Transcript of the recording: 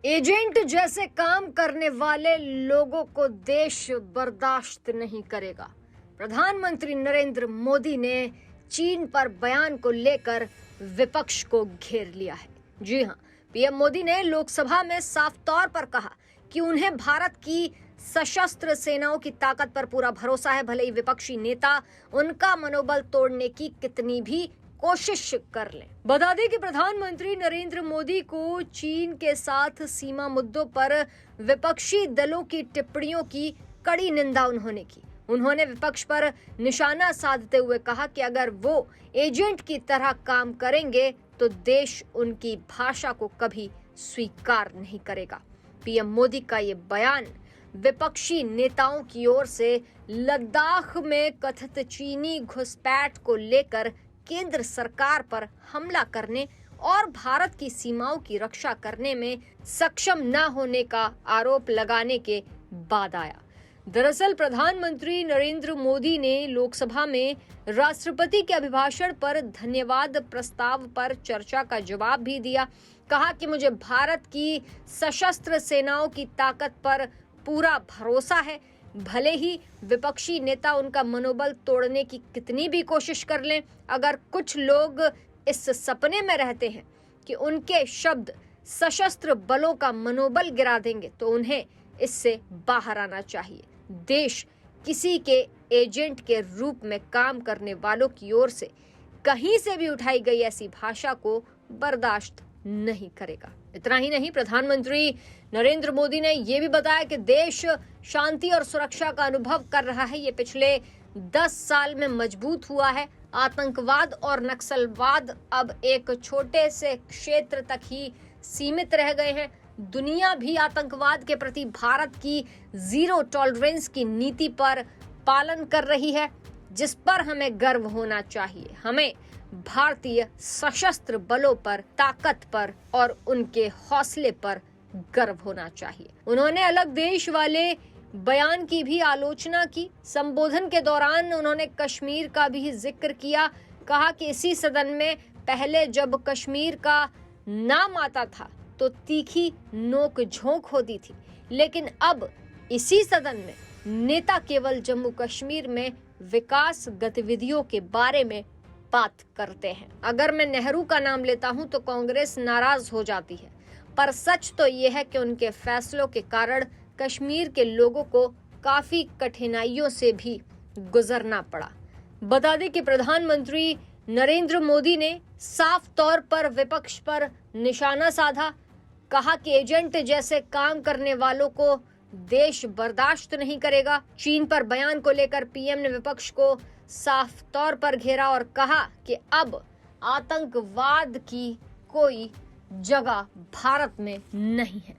Agent जैसे काम करने वाले लोगों को देश बर्दाश्त नहीं करेगा। प्रधानमंत्री नरेंद्र मोदी ने चीन पर बयान को लेकर विपक्ष को घेर लिया है। जी हां, पीएम मोदी ने लोकसभा में साफ तौर पर कहा कि उन्हें भारत की सशस्त्र सेनाओं की ताकत पर पूरा भरोसा है, भले ही विपक्षी नेता उनका मनोबल तोड़ने की कितनी भी कोशिश कर लें। बता दें कि प्रधानमंत्री नरेंद्र मोदी को चीन के साथ सीमा मुद्दों पर विपक्षी दलों की टिप्पणियों की कड़ी निंदा उन्होंने की। उन्होंने विपक्ष पर निशाना साधते हुए कहा कि अगर वो एजेंट की तरह काम करेंगे तो देश उनकी भाषा को कभी स्वीकार नहीं करेगा। पीएम मोदी का ये बयान विपक्षी नेताओं की ओर से लद्दाख में कथित चीनी घुसपैठ को लेकर केंद्र सरकार पर हमला करने और भारत की सीमाओं की रक्षा करने में सक्षम न होने का आरोप लगाने के बाद आया। दरअसल प्रधानमंत्री नरेंद्र मोदी ने लोकसभा में राष्ट्रपति के अभिभाषण पर धन्यवाद प्रस्ताव पर चर्चा का जवाब भी दिया। कहा कि मुझे भारत की सशस्त्र सेनाओं की ताकत पर पूरा भरोसा है, भले ही विपक्षी नेता उनका मनोबल तोड़ने की कितनी भी कोशिश कर लें। अगर कुछ लोग इस सपने में रहते हैं कि उनके शब्द सशस्त्र बलों का मनोबल गिरा देंगे तो उन्हें इससे बाहर आना चाहिए। देश किसी के एजेंट के रूप में काम करने वालों की ओर से कहीं से भी उठाई गई ऐसी भाषा को बर्दाश्त नहीं करेगा। इतना ही नहीं, प्रधानमंत्री नरेंद्र मोदी ने यह भी बताया कि देश शांति और सुरक्षा का अनुभव कर रहा है। ये पिछले 10 साल में मजबूत हुआ है। आतंकवाद और नक्सलवाद अब एक छोटे से क्षेत्र तक ही सीमित रह गए हैं। दुनिया भी आतंकवाद के प्रति भारत की जीरो टॉलरेंस की नीति पर पालन कर रही है, जिस पर हमें गर्व होना चाहिए। हमें भारतीय सशस्त्र बलों पर, ताकत पर और उनके हौसले पर गर्व होना चाहिए। उन्होंने अलग देश वाले बयान की भी आलोचना की। संबोधन के दौरान उन्होंने कश्मीर का भी जिक्र किया। कहा कि इसी सदन में पहले जब कश्मीर का नाम आता था तो तीखी नोक झोंक होती थी, लेकिन अब इसी सदन में नेता केवल जम्मू कश्मीर में विकास गतिविधियों के बारे में बात करते हैं। अगर मैं नेहरू का नाम लेता हूं तो कांग्रेस नाराज हो जाती है, पर सच तो यह है कि उनके फैसलों के कारण कश्मीर के लोगों को काफी कठिनाइयों से भी गुजरना पड़ा। बता दें कि प्रधानमंत्री नरेंद्र मोदी ने साफ तौर पर विपक्ष पर निशाना साधा। कहा कि एजेंट जैसे काम करने वालों को देश बर्दाश्त नहीं करेगा। चीन पर बयान को लेकर पीएम ने विपक्ष को साफ तौर पर घेरा और कहा कि अब आतंकवाद की कोई जगह भारत में नहीं है।